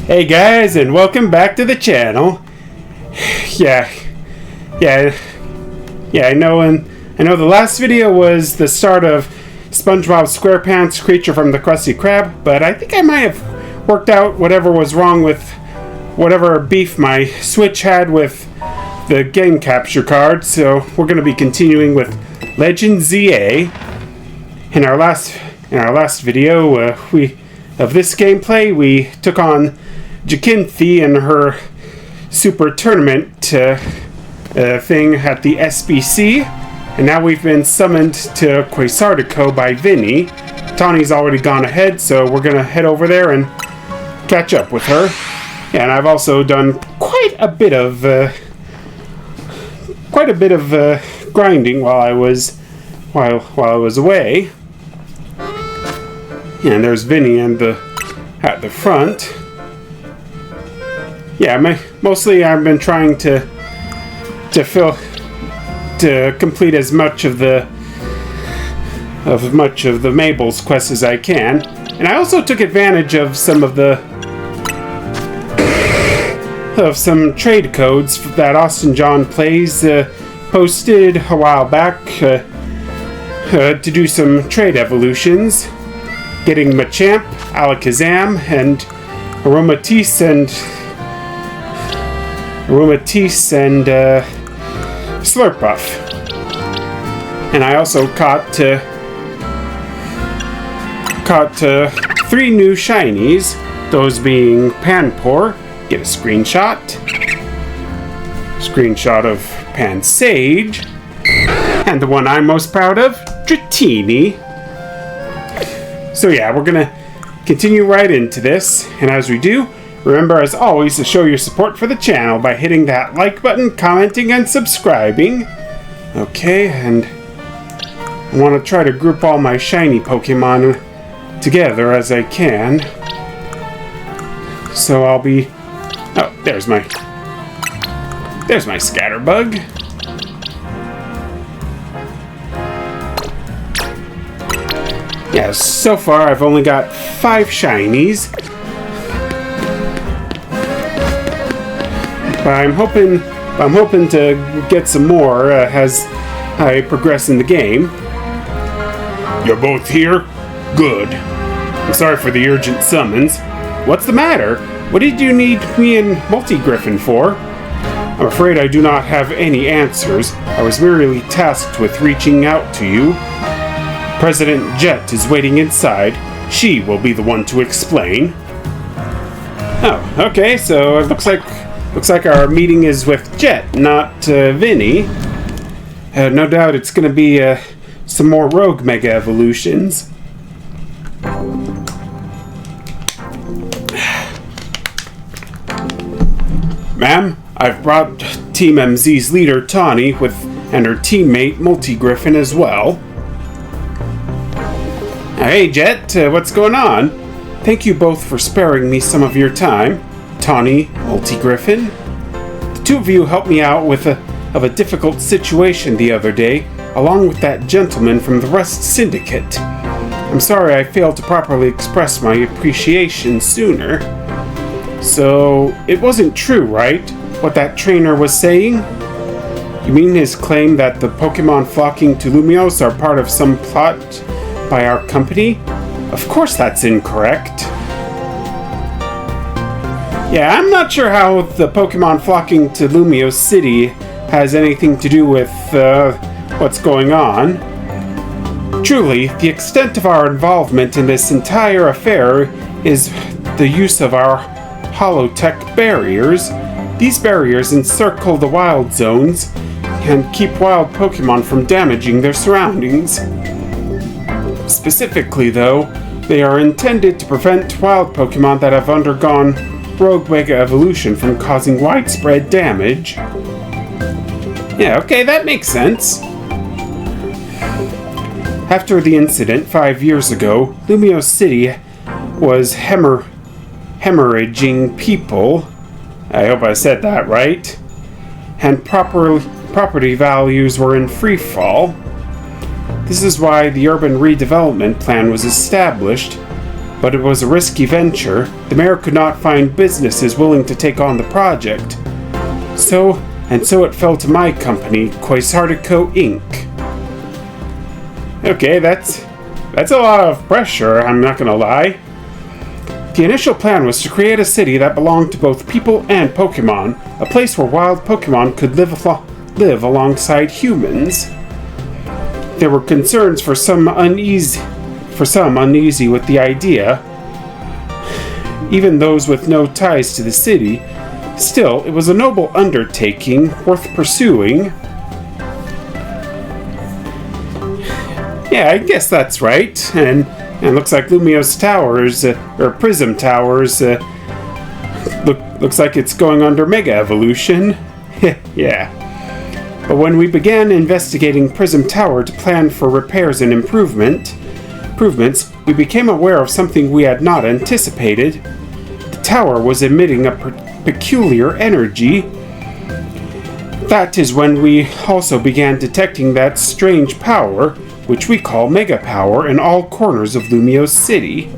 Hey guys, and welcome back to the channel. Yeah, I know. And I know the last video was the start of SpongeBob SquarePants, Creature from the Krusty Krab, but I think I might have worked out whatever was wrong with whatever beef my Switch had with the game capture card. So we're going to be continuing with Legend ZA. In our last video, of this gameplay, we took on Jacinthi and her super tournament thing at the SBC, and now we've been summoned to Quasartico by Vinnie. Tawny's already gone ahead, so we're gonna head over there and catch up with her. Yeah, and I've also done quite a bit of grinding while I was away. Yeah, and there's Vinnie at the front. Yeah, mostly I've been trying to complete as much of the Mabel's quest as I can, and I also took advantage of some trade codes that Austin John Plays posted a while back to do some trade evolutions, getting Machamp, Alakazam, and Aromatisse and Slurpuff. And I also caught 3 new shinies, those being Panpour, get a screenshot of Pansage, and the one I'm most proud of, Dratini. So yeah, we're gonna continue right into this, and as we do, remember as always to show your support for the channel by hitting that like button, commenting, and subscribing. Okay, and I want to try to group all my shiny Pokemon together as I can. So I'll be... Oh, there's my Scatterbug. Yeah, so far I've only got 5 shinies. But I'm hoping to get some more as I progress in the game. You're both here? Good. I'm sorry for the urgent summons. What's the matter? What did you need me and Multigriffin for? I'm afraid I do not have any answers. I was merely tasked with reaching out to you. President Jet is waiting inside. She will be the one to explain. Oh, okay, so it looks like our meeting is with Jet, not Vinnie. No doubt it's going to be some more rogue Mega Evolutions. Ma'am, I've brought Team MZ's leader, Tawny, and her teammate, Multigriffin, as well. Hey, Jet, what's going on? Thank you both for sparing me some of your time. Tawny, Multigriffin. The two of you helped me out of a difficult situation the other day, along with that gentleman from the Rust Syndicate. I'm sorry I failed to properly express my appreciation sooner. So, it wasn't true, right? What that trainer was saying? You mean his claim that the Pokemon flocking to Lumiose are part of some plot by our company? Of course that's incorrect. Yeah, I'm not sure how the Pokemon flocking to Lumiose City has anything to do with what's going on. Truly, the extent of our involvement in this entire affair is the use of our holotech barriers. These barriers encircle the wild zones and keep wild Pokemon from damaging their surroundings. Specifically, though, they are intended to prevent wild Pokemon that have undergone rogue Mega Evolution from causing widespread damage. Yeah, okay, that makes sense. After the incident 5 years ago, Lumiose City was hemorrhaging people. I hope I said that right. And property values were in free fall. This is why the urban redevelopment plan was established. but it was a risky venture. The mayor could not find businesses willing to take on the project. So it fell to my company, Quasartico Inc. Okay, that's a lot of pressure, I'm not gonna lie. The initial plan was to create a city that belonged to both people and Pokemon, a place where wild Pokemon could live alongside humans. There were concerns for some uneasy with the idea, even those with no ties to the city. Still, it was a noble undertaking worth pursuing. Yeah, I guess that's right. And looks like Lumiose Towers, or Prism Towers, looks like it's going under Mega Evolution. Yeah. But when we began investigating Prism Tower to plan for repairs and improvements, we became aware of something we had not anticipated. The tower was emitting a peculiar energy. That is when we also began detecting that strange power, which we call Mega Power, in all corners of Lumiose City.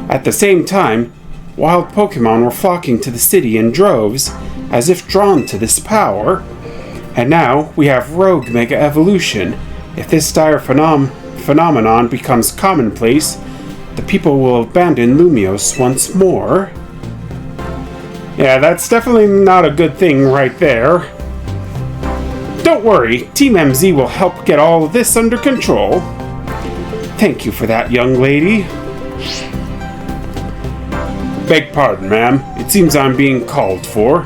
At the same time, wild Pokemon were flocking to the city in droves, as if drawn to this power. And now we have Rogue Mega Evolution. If this dire phenomenon becomes commonplace, the people will abandon Lumiose once more. Yeah, that's definitely not a good thing right there. Don't worry, Team MZ will help get all of this under control. Thank you for that, young lady. Beg pardon, ma'am. It seems I'm being called for.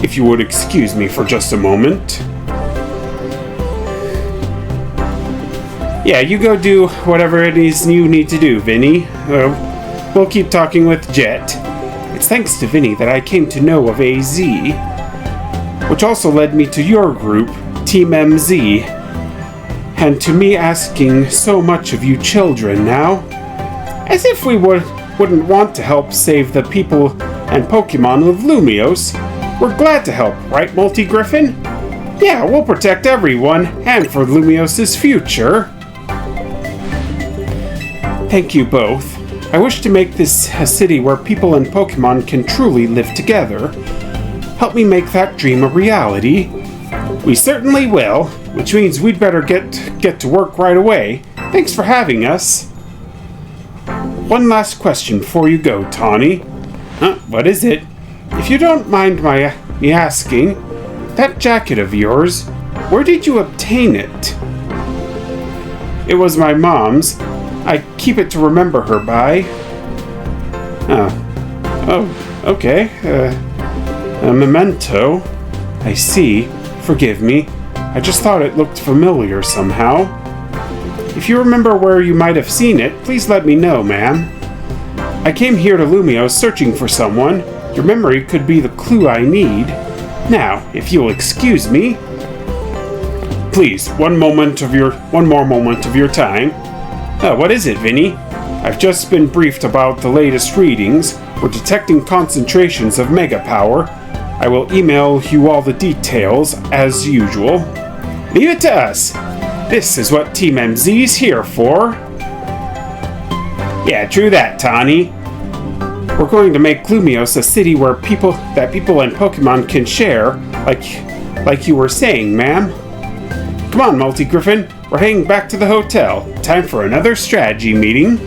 If you would excuse me for just a moment. Yeah, you go do whatever it is you need to do, Vinnie. We'll keep talking with Jet. It's thanks to Vinnie that I came to know of AZ, which also led me to your group, Team MZ, and to me asking so much of you children now. As if we wouldn't want to help save the people and Pokemon of Lumiose. We're glad to help, right, Multi-Griffin? Yeah, we'll protect everyone, and for Lumiose's future. Thank you both. I wish to make this a city where people and Pokemon can truly live together. Help me make that dream a reality. We certainly will, which means we'd better get to work right away. Thanks for having us. One last question before you go, Tawny. What is it? If you don't mind me asking, that jacket of yours, where did you obtain it? It was my mom's. I keep it to remember her by. Oh, okay. A memento. I see. Forgive me. I just thought it looked familiar somehow. If you remember where you might have seen it, please let me know, ma'am. I came here to Lumiose searching for someone. Your memory could be the clue I need. Now, if you'll excuse me. Please, one more moment of your time. What is it, Vinnie? I've just been briefed about the latest readings. We're detecting concentrations of Mega Power. I will email you all the details, as usual. Leave it to us. This is what Team MZ's here for. Yeah, true that, Tawny. We're going to make Lumiose a city where people and Pokemon can share, like you were saying, ma'am. Come on, Multi-Griffin. We're heading back to the hotel. Time for another strategy meeting.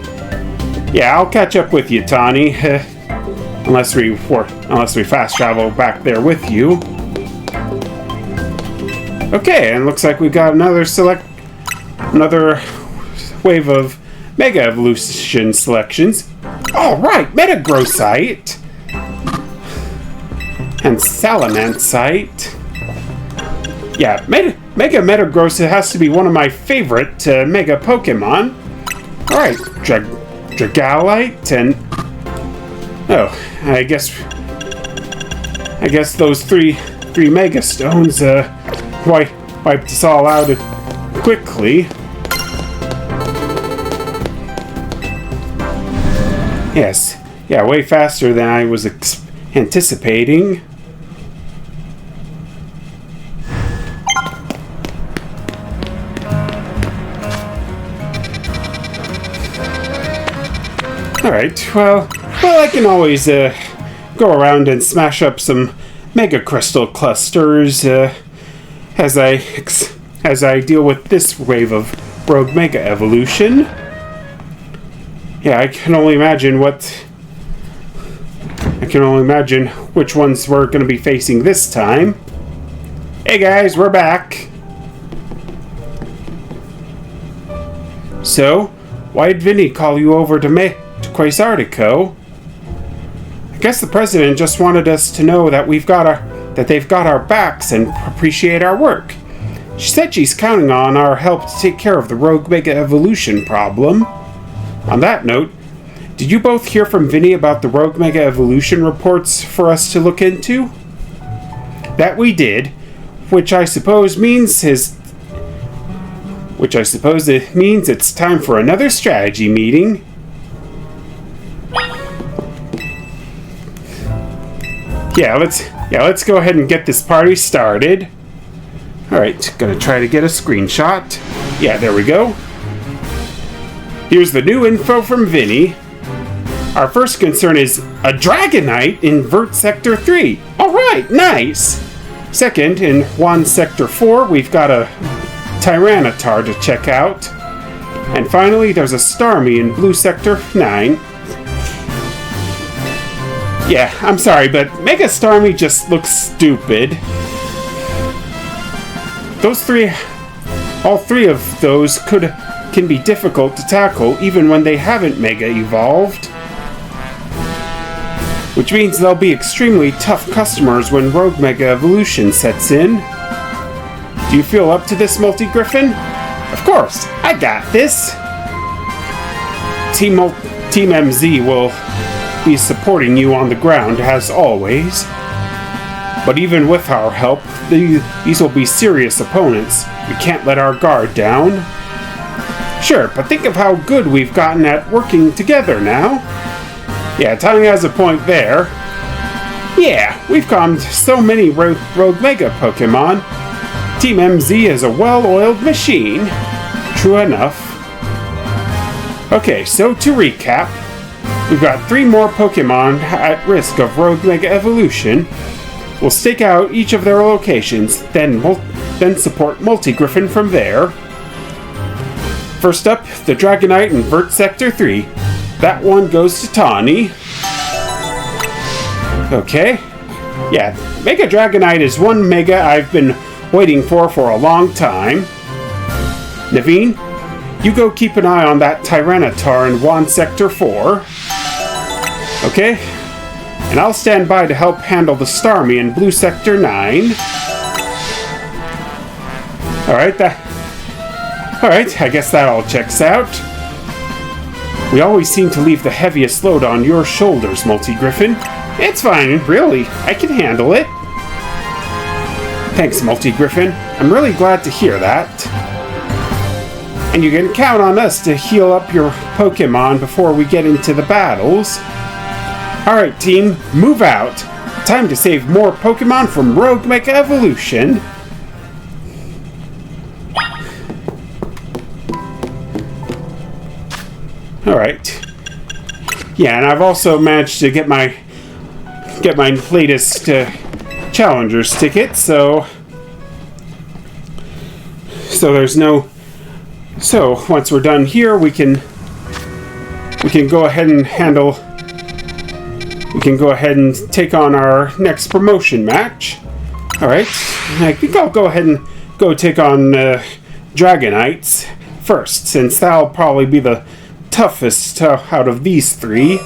Yeah, I'll catch up with you, Tawny. Unless we fast travel back there with you. Okay, and looks like we got another wave of Mega Evolution selections. Alright, Metagrossite and Salamancite. Yeah, Mega Metagross has to be one of my favorite Mega Pokemon. Alright, Dragalite and... Oh, I guess those three Mega Stones wiped us all out quickly. Yes, yeah, way faster than I was anticipating. Alright, well, I can always go around and smash up some mega crystal clusters as I deal with this wave of rogue mega evolution. Yeah, I can only imagine which ones we're going to be facing this time. Hey guys, we're back. So, why did Vinnie call you over to Quasartico? I guess the president just wanted us to know that they've got our backs and appreciate our work. She said she's counting on our help to take care of the rogue mega evolution problem. On that note, did you both hear from Vinnie about the rogue mega evolution reports for us to look into? That we did, which I suppose it means it's time for another strategy meeting. Yeah, let's go ahead and get this party started. Alright, gonna try to get a screenshot. Yeah, there we go. Here's the new info from Vinnie. Our first concern is a Dragonite in Vert Sector 3. Alright, nice! Second, in Juan Sector 4, we've got a Tyranitar to check out. And finally, there's a Starmie in Blue Sector 9. Yeah, I'm sorry, but Mega Starmie just looks stupid. All three of those can be difficult to tackle even when they haven't Mega evolved. Which means they'll be extremely tough customers when Rogue Mega Evolution sets in. Do you feel up to this, Multi-Griffin? Of course, I got this! Team MZ will be supporting you on the ground as always. But even with our help, these will be serious opponents. We can't let our guard down. Sure, but think of how good we've gotten at working together now. Yeah, Tony has a point there. Yeah, we've calmed so many Rogue Mega Pokemon. Team MZ is a well-oiled machine. True enough. Okay, so to recap, we've got 3 more Pokemon at risk of Rogue Mega Evolution. We'll stake out each of their locations, then support Multi-Griffin from there. First up, the Dragonite in Vert Sector 3. That one goes to Tawny. Okay. Yeah, Mega Dragonite is one Mega I've been waiting for a long time. Naveen, you go keep an eye on that Tyranitar in Juan Sector 4. Okay. And I'll stand by to help handle the Starmie in Blue Sector 9. Alright, I guess that all checks out. We always seem to leave the heaviest load on your shoulders, Multi-Griffin. It's fine, really. I can handle it. Thanks, Multi-Griffin. I'm really glad to hear that. And you can count on us to heal up your Pokemon before we get into the battles. Alright, team, move out. Time to save more Pokemon from Rogue Mega Evolution. Alright. Yeah, and I've also managed to get my latest Challengers ticket, so there's no... So, once we're done here, we can go ahead and handle... We can go ahead and take on our next promotion match. Alright. I think I'll go ahead and go take on Dragonites first, since that'll probably be the toughest out of these 3.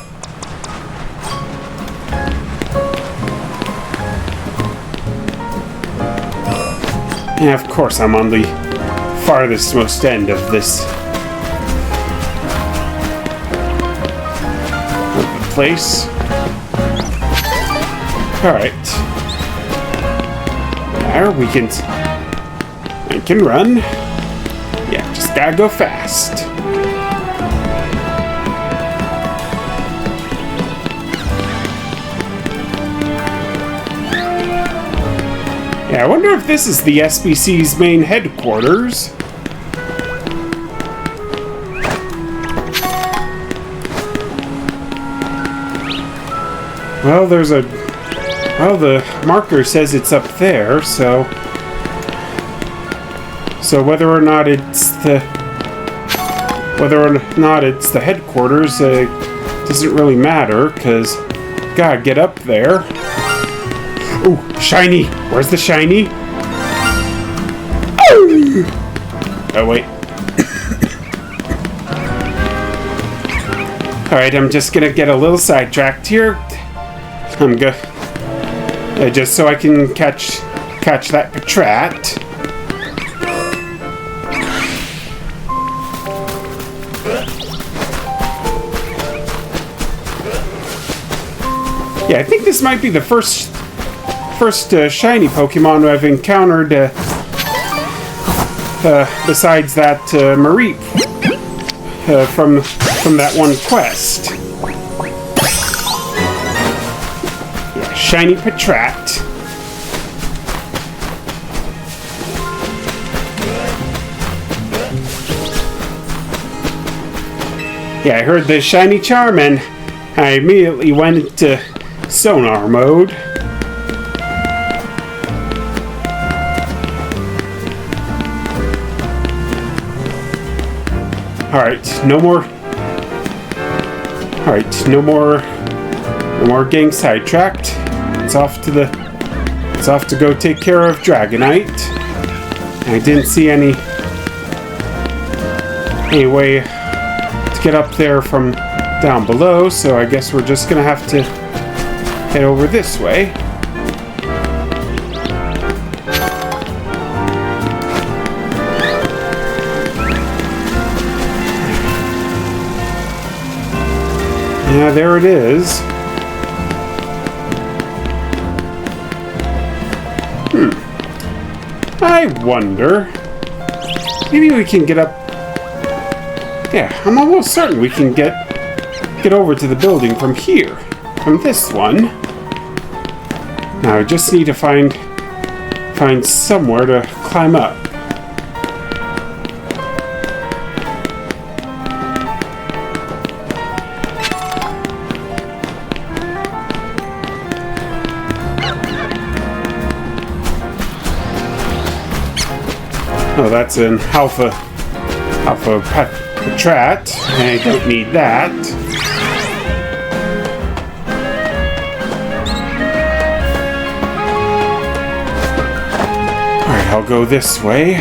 And of course I'm on the farthest most end of this place. Alright. There we can... I can run. Yeah, just gotta go fast. Yeah, I wonder if this is the SBC's main headquarters. Well, there's a... Well, the marker says it's up there, so... So whether or not it's the... Whether or not it's the headquarters, doesn't really matter, because... Gotta get up there. Ooh, shiny! Where's the shiny? Oh, wait. Alright, I'm just gonna get a little sidetracked here. I'm good. Just so I can catch that Patrat. Yeah, I think this might be the first shiny Pokemon I've encountered besides that Mareep from that one quest. Yeah, shiny Patrat. Yeah, I heard the shiny Charm and I immediately went into sonar mode. Alright, no more getting sidetracked. It's off to go take care of Dragonite. I didn't see any way to get up there from down below, so I guess we're just gonna have to head over this way. Yeah, there it is. I wonder... Maybe we can get up... Yeah, I'm almost certain we can get over to the building from here. From this one. Now I just need to find somewhere to climb up. Oh, that's an Alpha Patrat. I don't need that. Alright, I'll go this way.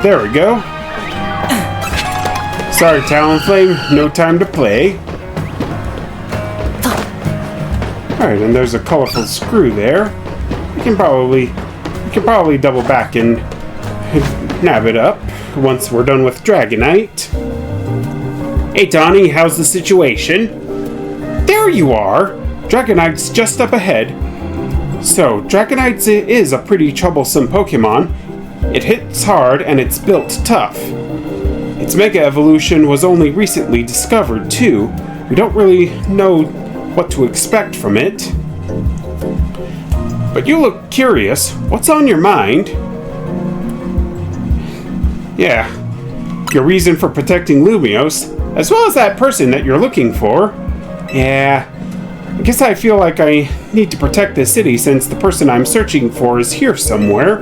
There we go. Sorry, Talonflame, no time to play. Alright, and there's a colorful screw there. We can probably double back and nab it up once we're done with Dragonite. Hey Donnie, how's the situation? There you are! Dragonite's just up ahead. So, Dragonite is a pretty troublesome Pokemon. It hits hard and it's built tough. Its Mega Evolution was only recently discovered too. We don't really know what to expect from it. But you look curious. What's on your mind? Yeah, your reason for protecting Lumiose, as well as that person that you're looking for. Yeah, I guess I feel like I need to protect the city since the person I'm searching for is here somewhere.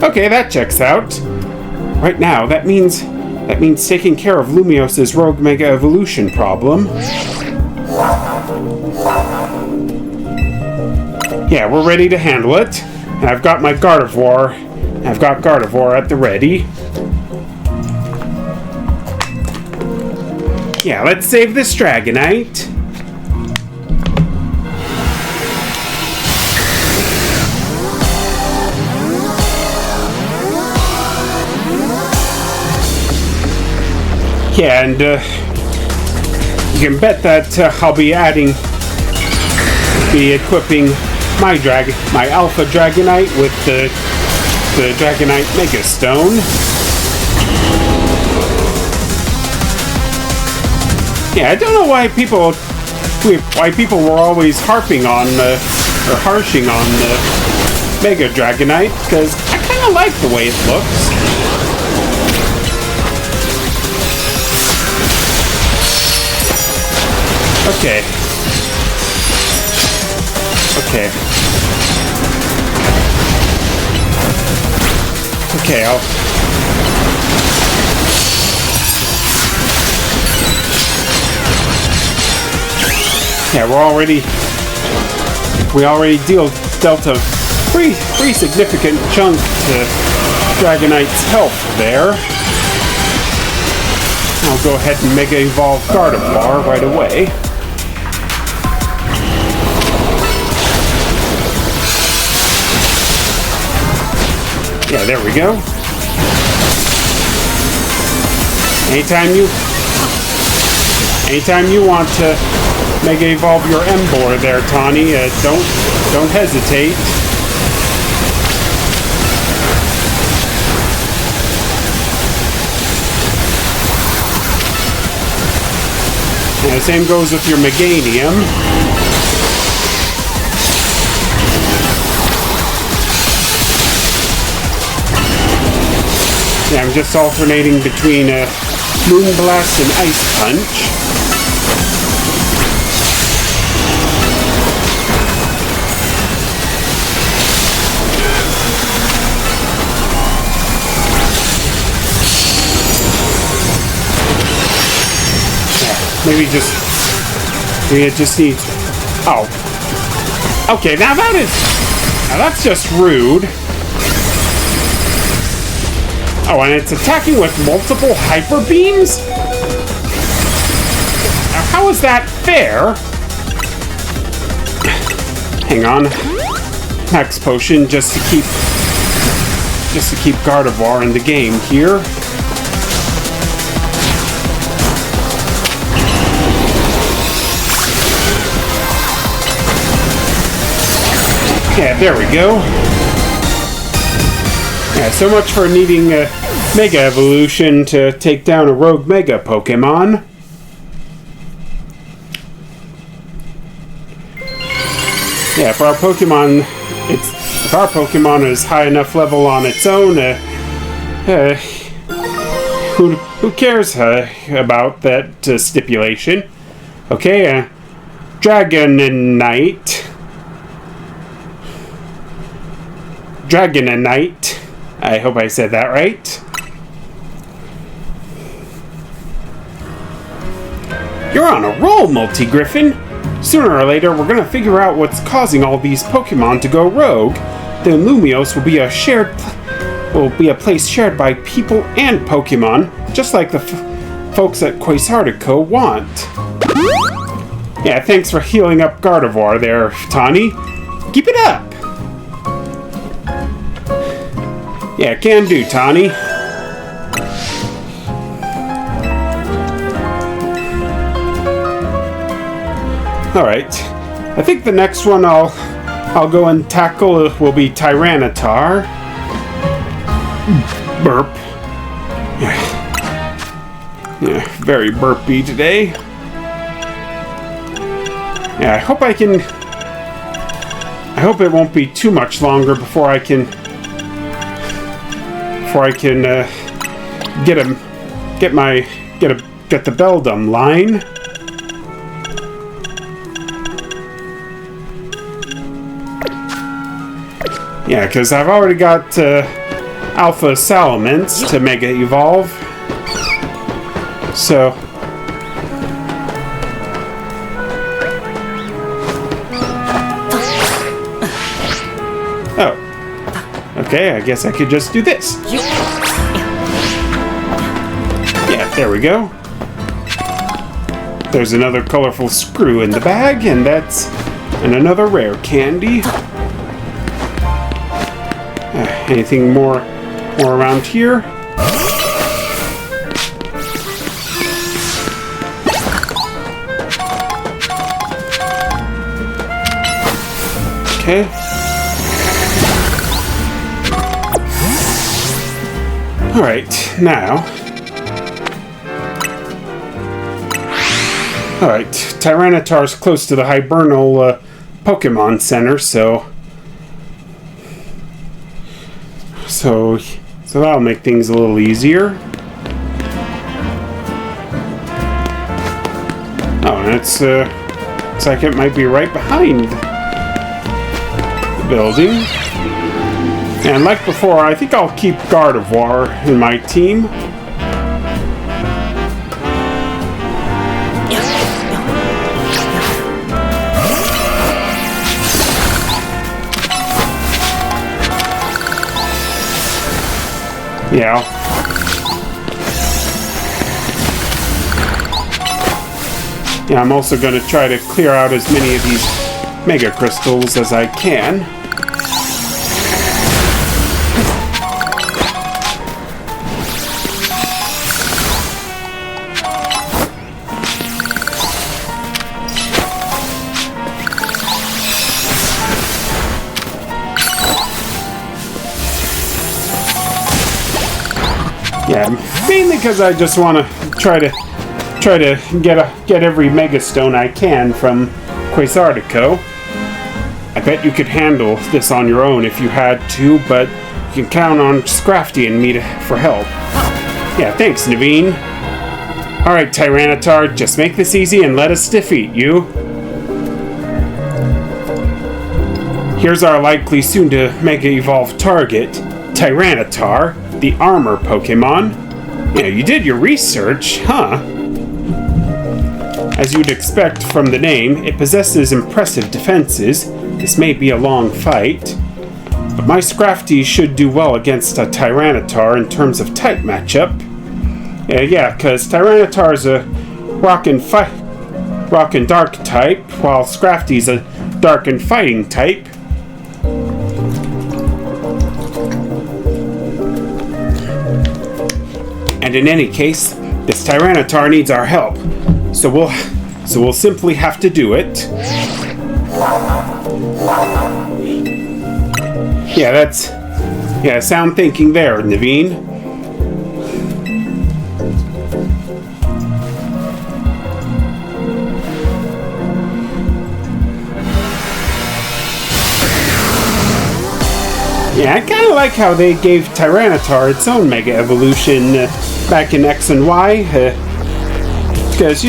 Okay, that checks out. Right now, that means taking care of Lumiose's Rogue Mega Evolution problem. Yeah, we're ready to handle it. And I've got my Gardevoir. I've got Gardevoir at the ready. Yeah, let's save this Dragonite. Yeah, and you can bet that I'll be equipping my Alpha Dragonite with the Dragonite Mega Stone. Yeah, I don't know why people why people were always harping on or harshing on the Mega Dragonite, because I kind of like the way it looks. Okay. Okay. Okay, yeah, we already dealt a pretty significant chunk to Dragonite's health there. I'll go ahead and Mega Evolve Gardevoir right away. Yeah, there we go. Anytime you want to Mega Evolve your Emboar there, Tawny, don't hesitate. And the same goes with your Meganium. Yeah, I'm just alternating between Moonblast and Ice Punch. Maybe it just needs... Oh. Okay, now that's just rude. Oh, and it's attacking with multiple Hyper Beams? Now, how is that fair? Hang on. Max Potion just to keep Gardevoir in the game here. Yeah, there we go. Yeah, so much for needing a Mega Evolution to take down a Rogue Mega Pokemon. Yeah, if our Pokemon is high enough level on its own, who cares about that stipulation? Okay, Dragonite. I hope I said that right. You're on a roll, Multi-Griffin. Sooner or later, we're gonna figure out what's causing all these Pokemon to go rogue. The Lumios will be a place shared by people and Pokemon, just like the folks at Quasartico want. Yeah, thanks for healing up Gardevoir there, Tawny. Keep it up. Yeah, can do, Tawny. Alright. I think the next one I'll go and tackle will be Tyranitar. Burp. Yeah, very burpy today. Yeah, I hope it won't be too much longer before I can get the Beldum line. Yeah, because I've already got Alpha Salamence to Mega Evolve. So oh. Okay, I guess I could just do this. Yeah, there we go. There's another colorful screw in the bag, and another rare candy. Anything more around here? Okay. Alright, now Alright, Tyranitar's close to the Hibernal Pokemon Center, so that'll make things a little easier. Oh, and it's looks like it might be right behind the building. And like before, I think I'll keep Gardevoir in my team. Yeah. Yeah, I'm also going to try to clear out as many of these Mega Crystals as I can. Yeah, mainly because I just want to try to get every Mega Stone I can from Quasartico. I bet you could handle this on your own if you had to, but you can count on Scrafty and me for help. Yeah, thanks, Naveen. Alright, Tyranitar, just make this easy and let us defeat you. Here's our likely soon-to Mega Evolve target, Tyranitar, the armor Pokemon. Yeah, you did your research, huh? As you'd expect from the name, it possesses impressive defenses. This may be a long fight, but my Scrafty should do well against a Tyranitar in terms of type matchup. Yeah, because Tyranitar's a rock and dark type, while Scrafty's a dark and fighting type. And in any case, this Tyranitar needs our help, so we'll simply have to do it. Yeah, sound thinking there, Naveen. Yeah, I kind of like how they gave Tyranitar its own Mega Evolution back in X and Y, because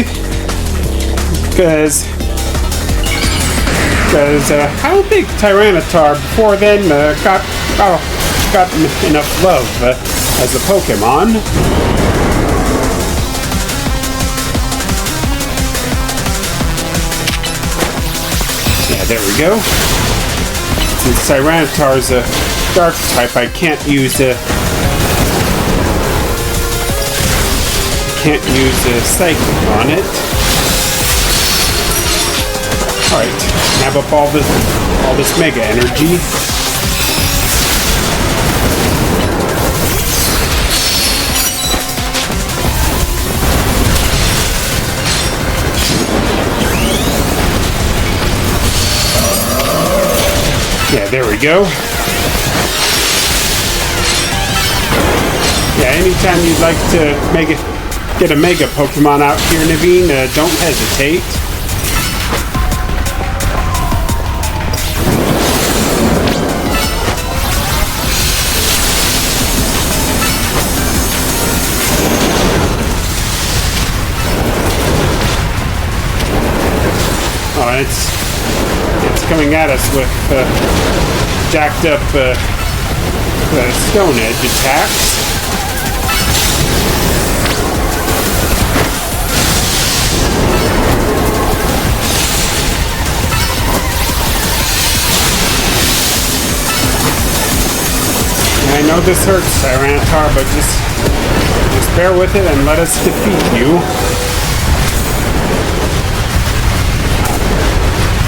I don't think Tyranitar before then got enough love as a Pokemon. Yeah, there we go. Since Tyranitar's a dark type, I can't use a Psychic on it. Alright, nab up all this Mega Energy. Yeah, there we go. Yeah, anytime you'd like to get a Mega Pokemon out here, Naveen, don't hesitate. Oh, it's coming at us with jacked up Stone Edge attacks. I know this hurts, Tyranitar, but just bear with it and let us defeat you.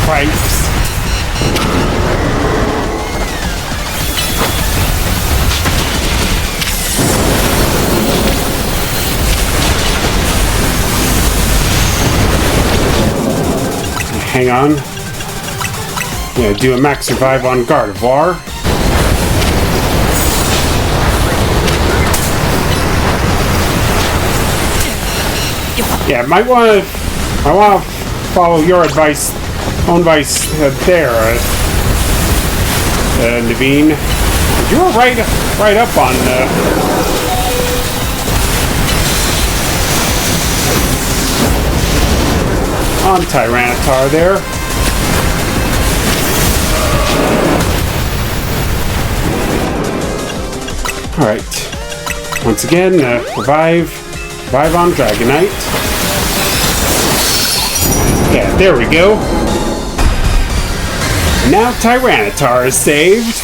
Cripes. Hang on. I'm gonna do a max revive on Gardevoir. Yeah, I I want to follow your advice, own advice there, Naveen. You were right up on Tyranitar there. Alright. Once again, revive on Dragonite. Yeah, there we go. Now Tyranitar is saved.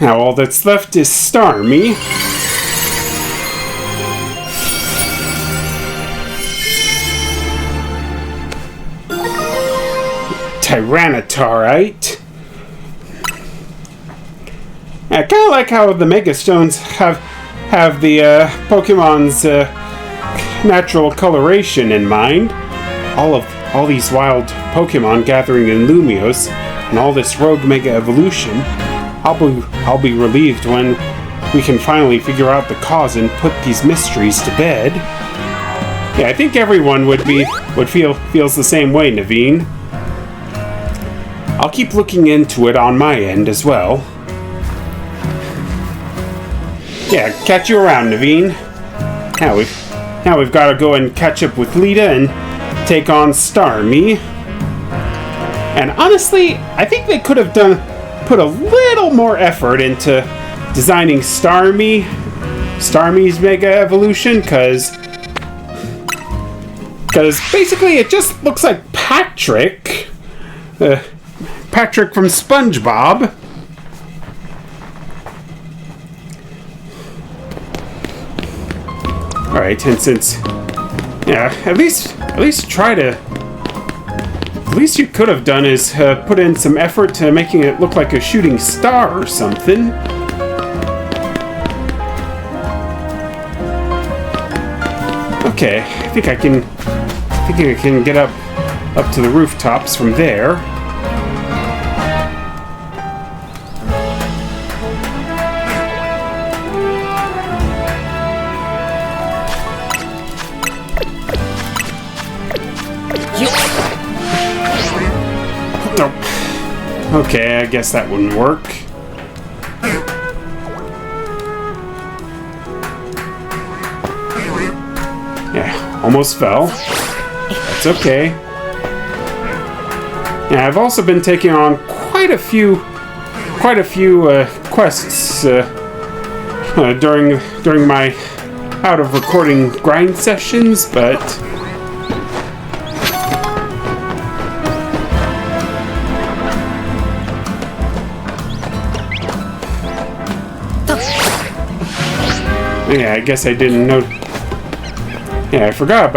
Now all that's left is Starmie. Tyranitarite. I kind of like how the Mega Stones have the Pokemon's natural coloration in mind. All these wild Pokemon gathering in Lumios, and all this rogue Mega Evolution. I'll be relieved when we can finally figure out the cause and put these mysteries to bed. Yeah, I think everyone feels the same way, Naveen. I'll keep looking into it on my end as well. Yeah, catch you around, Naveen. Now we've got to go and catch up with Lita and take on Starmie. And honestly, I think they could have put a little more effort into designing Starmie's Mega Evolution, because basically it just looks like Patrick from SpongeBob. Alright, and since at least you could have done is put in some effort to making it look like a shooting star or something. Okay, I think I can get up to the rooftops from there. Okay, I guess that wouldn't work. Yeah, almost fell. It's okay. Yeah, I've also been taking on quite a few quests during my out of recording grind sessions, but yeah, I guess I didn't know. Yeah, I forgot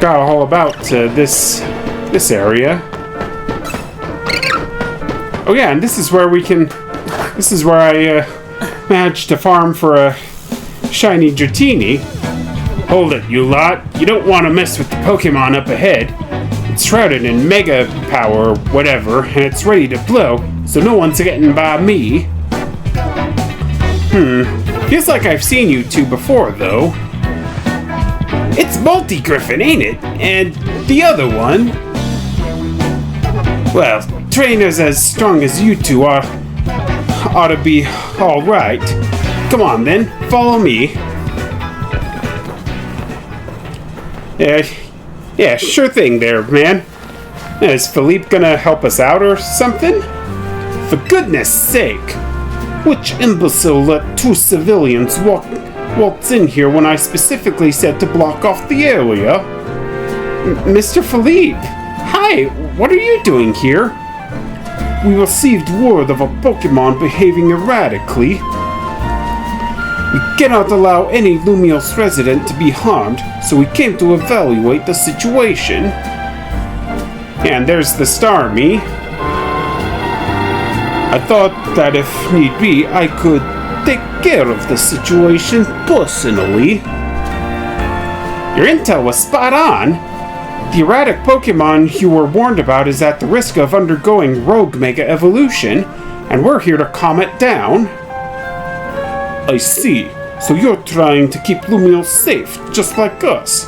all about this area. Oh yeah, and this is where I managed to farm for a shiny Dratini. Hold it, you lot! You don't want to mess with the Pokemon up ahead. It's shrouded in Mega Power or whatever, and it's ready to blow, so no one's getting by me. Feels like I've seen you two before, though. It's Multi-Griffin, ain't it? And the other one? Well, trainers as strong as you two ought to be alright. Come on, then. Follow me. Yeah, sure thing there, man. Is Philippe gonna help us out or something? For goodness sake! Which imbecile let two civilians waltz in here when I specifically said to block off the area? Mr. Philippe! Hi! What are you doing here? We received word of a Pokemon behaving erratically. We cannot allow any Lumios resident to be harmed, so we came to evaluate the situation. And there's the Starmie. I thought that if need be, I could take care of the situation personally. Your intel was spot on. The erratic Pokemon you were warned about is at the risk of undergoing rogue Mega Evolution, and we're here to calm it down. I see. So you're trying to keep Lumiel safe, just like us.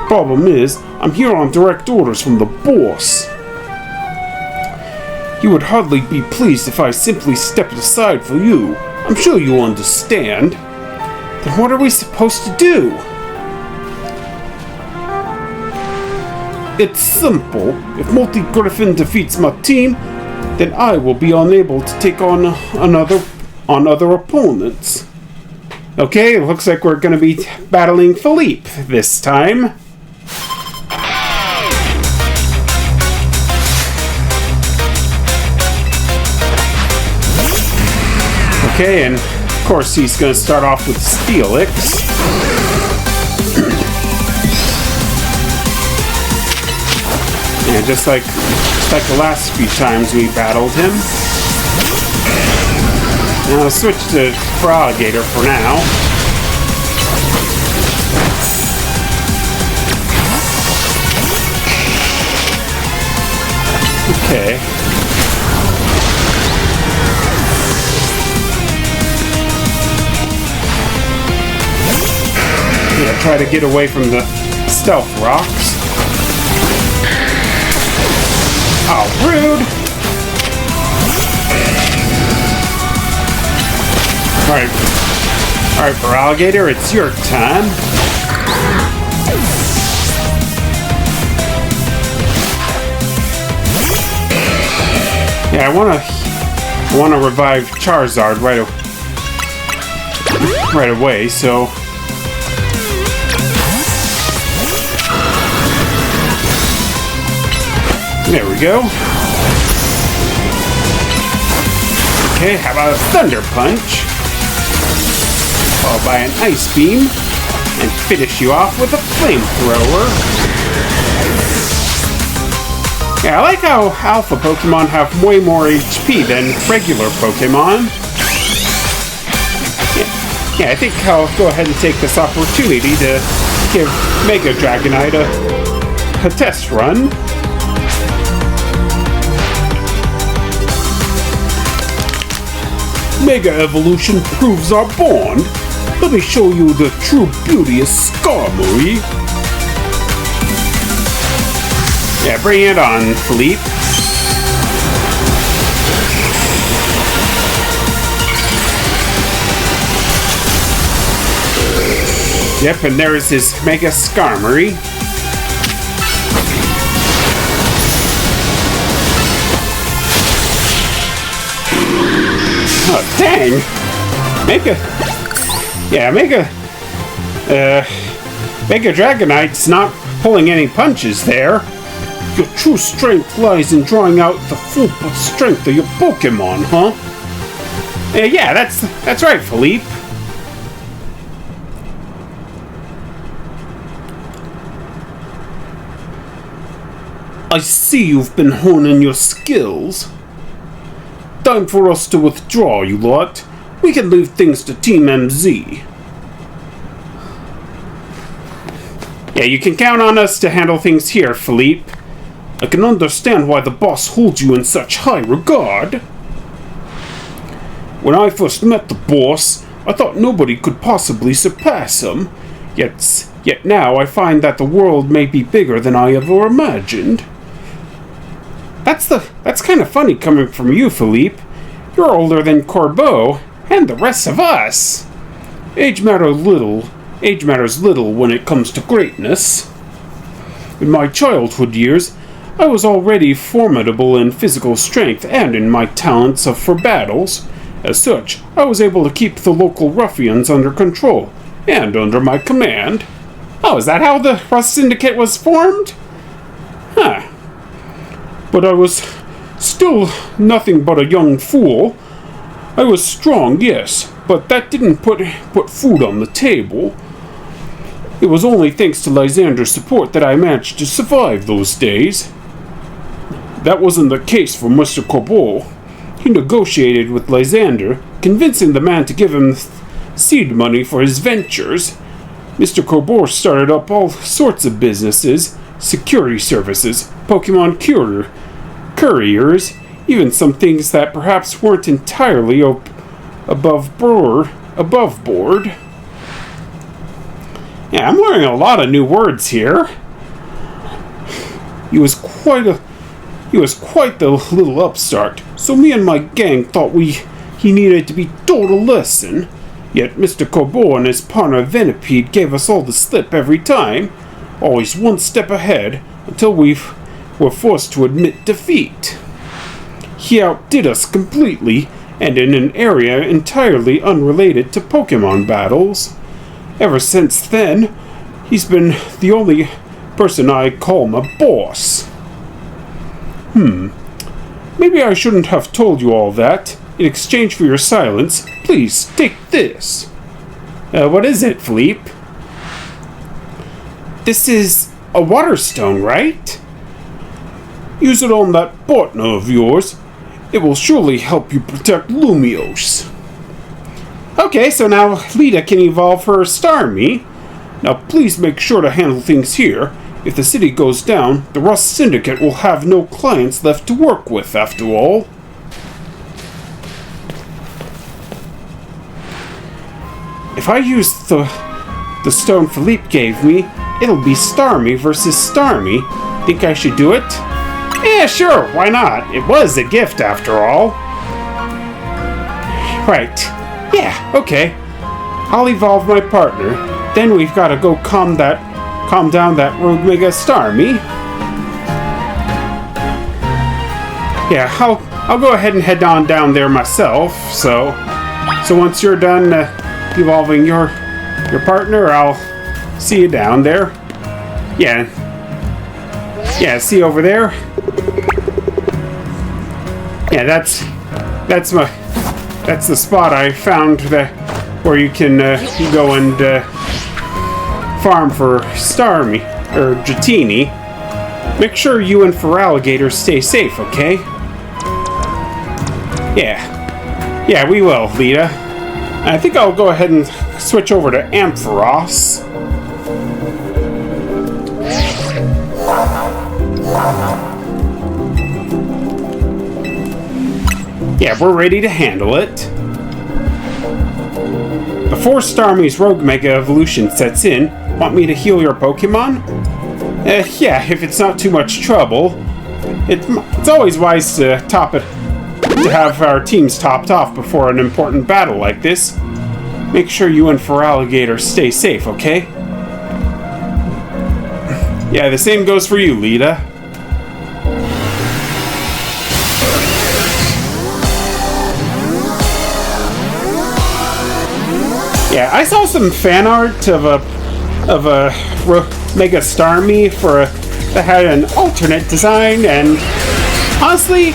Problem is, I'm here on direct orders from the boss. He would hardly be pleased if I simply stepped aside for you. I'm sure you understand. Then what are we supposed to do? It's simple. If Multi-Griffin defeats my team, then I will be unable to take on other opponents. Okay, it looks like we're going to be battling Philippe this time. Okay, and of course he's going to start off with Steelix. Yeah, just like the last few times we battled him. Now I'll switch to Froggator for now. Okay. Yeah, try to get away from the stealth rocks. Oh, rude! Alright, for Alligator, it's your time. Yeah, I wanna revive Charizard right away, so there we go. Okay, how about a Thunder Punch? Followed by an Ice Beam. And finish you off with a Flamethrower. Yeah, I like how Alpha Pokemon have way more HP than regular Pokemon. Yeah, I think I'll go ahead and take this opportunity to give Mega Dragonite a test run. Mega Evolution proves our bond. Let me show you the true beauty of Skarmory. Yeah, bring it on, Philippe. Yep, and there is his Mega Skarmory. Oh, dang! Mega Dragonite's not pulling any punches there. Your true strength lies in drawing out the full strength of your Pokemon, huh? Yeah, that's right, Philippe. I see you've been honing your skills. Time for us to withdraw, you lot. We can leave things to Team MZ. Yeah, you can count on us to handle things here, Philippe. I can understand why the boss holds you in such high regard. When I first met the boss, I thought nobody could possibly surpass him. Yet now I find that the world may be bigger than I ever imagined. That's kind of funny coming from you, Philippe. You're older than Corbeau and the rest of us. Age matters little when it comes to greatness. In my childhood years, I was already formidable in physical strength and in my talents for battles. As such, I was able to keep the local ruffians under control and under my command. Oh, is that how the Rust Syndicate was formed? Huh. But I was still nothing but a young fool. I was strong, yes, but that didn't put food on the table. It was only thanks to Lysander's support that I managed to survive those days. That wasn't the case for Mr. Corbeau. He negotiated with Lysander, convincing the man to give him seed money for his ventures. Mr. Corbeau started up all sorts of businesses, security services, Pokemon couriers, even some things that perhaps weren't entirely above board. Yeah, I'm learning a lot of new words here. He was quite the little upstart, so me and my gang thought he needed to be taught a lesson. Yet Mr. Corbeau and his partner Vinnie gave us all the slip every time, always one step ahead, until we were forced to admit defeat. He outdid us completely, and in an area entirely unrelated to Pokemon battles. Ever since then, he's been the only person I call my boss. Maybe I shouldn't have told you all that. In exchange for your silence, please take this. What is it, Philippe? This is a water stone, right? Use it on that partner of yours. It will surely help you protect Lumiose. Okay, so now Lita can evolve her Starmie. Now please make sure to handle things here. If the city goes down, the Rust Syndicate will have no clients left to work with, after all. If I use the stone Philippe gave me, it'll be Starmie versus Starmie. Think I should do it? Yeah, sure, why not? It was a gift, after all. Right. Yeah, okay. I'll evolve my partner. Then we've got to go calm down that Rogue Mega Starmie. Yeah, I'll go ahead and head on down there myself. So once you're done evolving your partner, I'll see you down there. Yeah, see over there. Yeah, that's the spot I found where you can go and farm for Starmie or Dratini. Make sure you and Feraligatr stay safe, okay? Yeah, we will, Lita. I think I'll go ahead and switch over to Ampharos. Yeah, we're ready to handle it. Before Starmie's Rogue Mega Evolution sets in, want me to heal your Pokemon? Yeah, if it's not too much trouble. It's always wise to have our teams topped off before an important battle like this. Make sure you and Feraligatr stay safe, okay? Yeah, the same goes for you, Lita. Yeah, I saw some fan art of a Mega Starmie that had an alternate design, and honestly,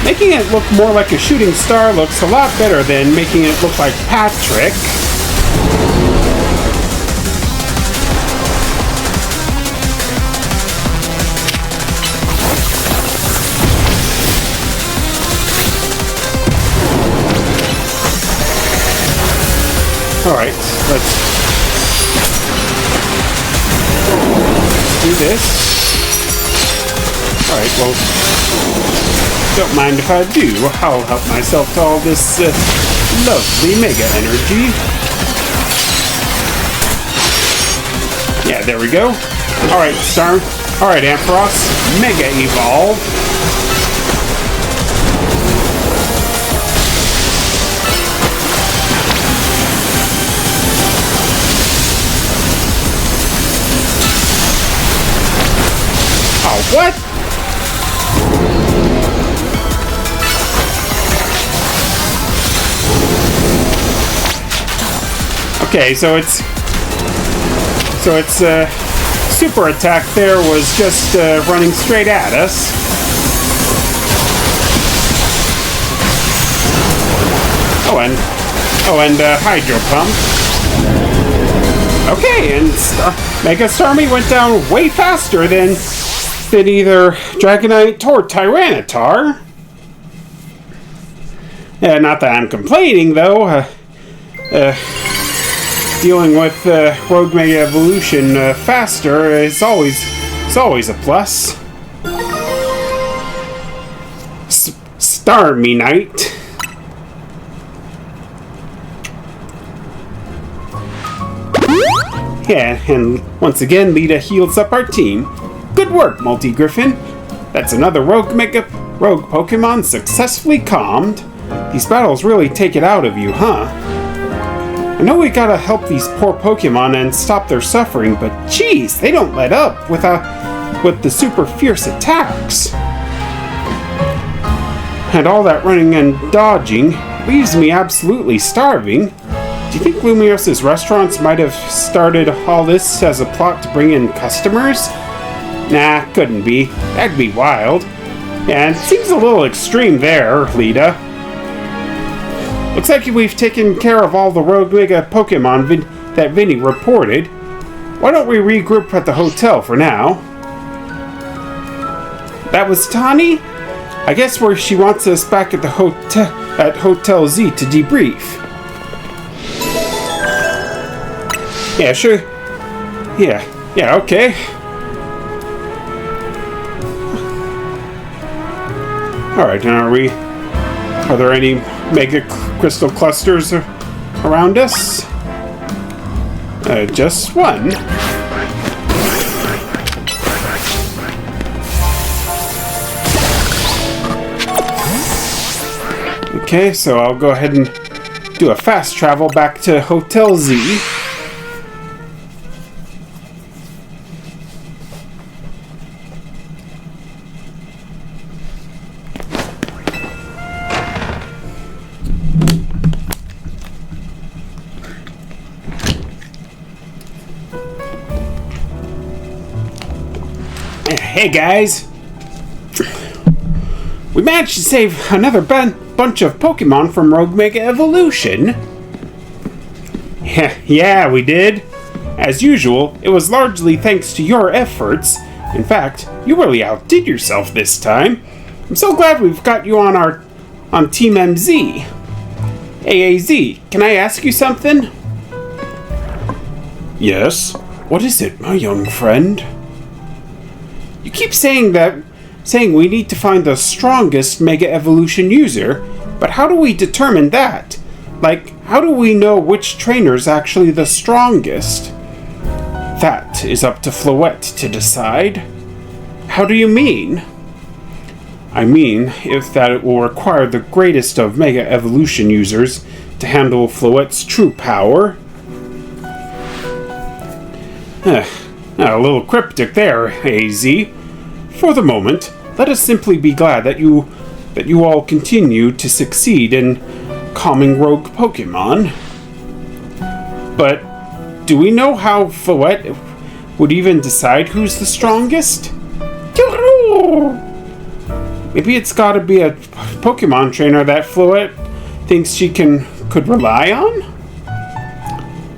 making it look more like a shooting star looks a lot better than making it look like Patrick. Alright, let's do this. Alright, well, don't mind if I do. I'll help myself to all this lovely Mega Energy. Yeah, there we go. Alright, Alright, Ampharos, Mega Evolve. What? Okay, so its super attack there was just running straight at us. Oh, and Hydro Pump. Okay, and Mega Starmie went down way faster than either Dragonite or Tyranitar. Not that I'm complaining, though. Dealing with Rogue Mega Evolution faster is always a plus. Starmie Knight. Yeah, and once again, Lita heals up our team. Good work, Multi-Griffin. That's another rogue Pokemon successfully calmed. These battles really take it out of you, huh? I know we gotta help these poor Pokemon and stop their suffering, but geez, they don't let up with the super fierce attacks. And all that running and dodging leaves me absolutely starving. Do you think Lumios's restaurants might have started all this as a plot to bring in customers? Nah, couldn't be. That'd be wild. And it seems a little extreme there, Lita. Looks like we've taken care of all the rogue Mega Pokemon that Vinnie reported. Why don't we regroup at the hotel for now? That was Tani? I guess where she wants us back at the Hotel Z to debrief. Yeah, sure. Yeah, okay. Alright, are there any Mega Crystal Clusters around us? Just one. Okay, so I'll go ahead and do a fast travel back to Hotel Z. Hey guys! We managed to save another bunch of Pokemon from Rogue Mega Evolution. Yeah, we did. As usual, it was largely thanks to your efforts. In fact, you really outdid yourself this time. I'm so glad we've got you on Team MZ. AAZ, can I ask you something? Yes? What is it, my young friend? You keep saying we need to find the strongest Mega Evolution user, but how do we determine that? Like, how do we know which trainer's actually the strongest? That is up to Floette to decide. How do you mean? I mean, if that it will require the greatest of Mega Evolution users to handle Floette's true power. A little cryptic there, AZ. For the moment, let us simply be glad that you all continue to succeed in calming rogue Pokemon. But do we know how Floette would even decide who's the strongest? Maybe it's gotta be a Pokemon trainer that Floette thinks she could rely on?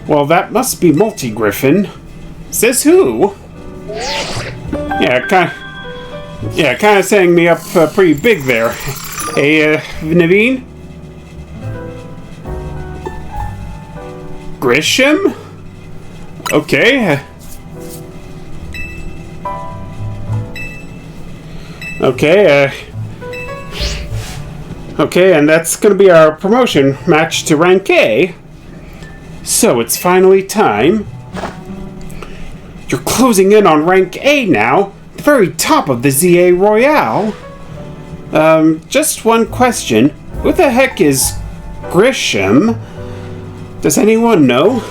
Well, that must be Multi-Griffin. Says who? Yeah, kind of setting me up pretty big there. Hey, Naveen? Grisham? Okay. Okay, and that's gonna be our promotion match to rank A. So it's finally time. You're closing in on rank A now, the very top of the ZA Royale. Just one question. Who the heck is Grisham? Does anyone know?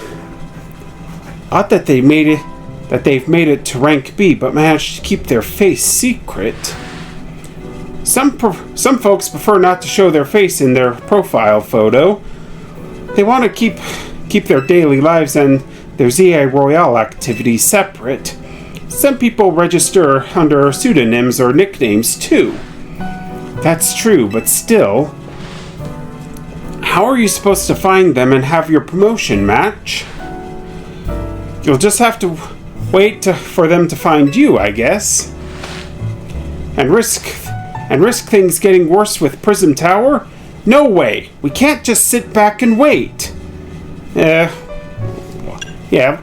Odd that they've made it to rank B, but managed to keep their face secret. Some folks prefer not to show their face in their profile photo. They want to keep their daily lives and their ZA Royale activities separate. Some people register under pseudonyms or nicknames too. That's true, but still. How are you supposed to find them and have your promotion match? You'll just have to wait for them to find you, I guess. And risk things getting worse with Prism Tower? No way. We can't just sit back and wait. Yeah,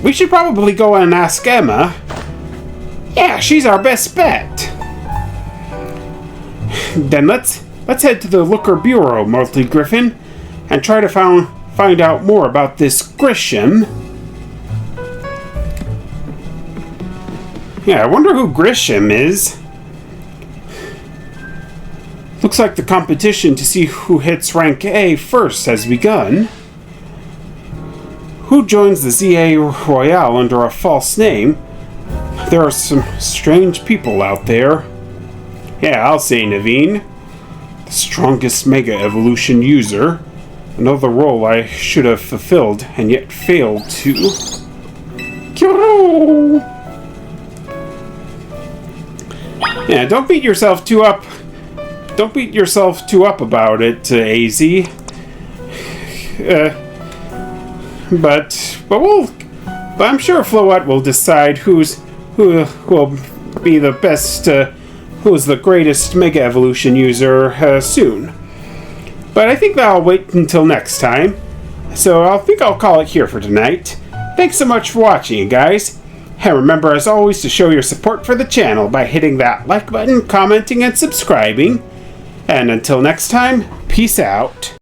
we should probably go and ask Emma. Yeah, she's our best bet. Then let's head to the Looker Bureau, Multi-Griffin, and try to find out more about this Grisham. Yeah, I wonder who Grisham is. Looks like the competition to see who hits rank A first has begun. Who joins the ZA Royale under a false name? There are some strange people out there. Yeah, I'll say Naveen. The strongest Mega Evolution user. Another role I should have fulfilled and yet failed to. Yeah, don't beat yourself too up. Don't beat yourself too up about it, AZ. But I'm sure Floette will decide who will be the best, who is the greatest Mega Evolution user soon. But I think that I'll wait until next time. So I think I'll call it here for tonight. Thanks so much for watching, guys. And remember, as always, to show your support for the channel by hitting that like button, commenting, and subscribing. And until next time, peace out.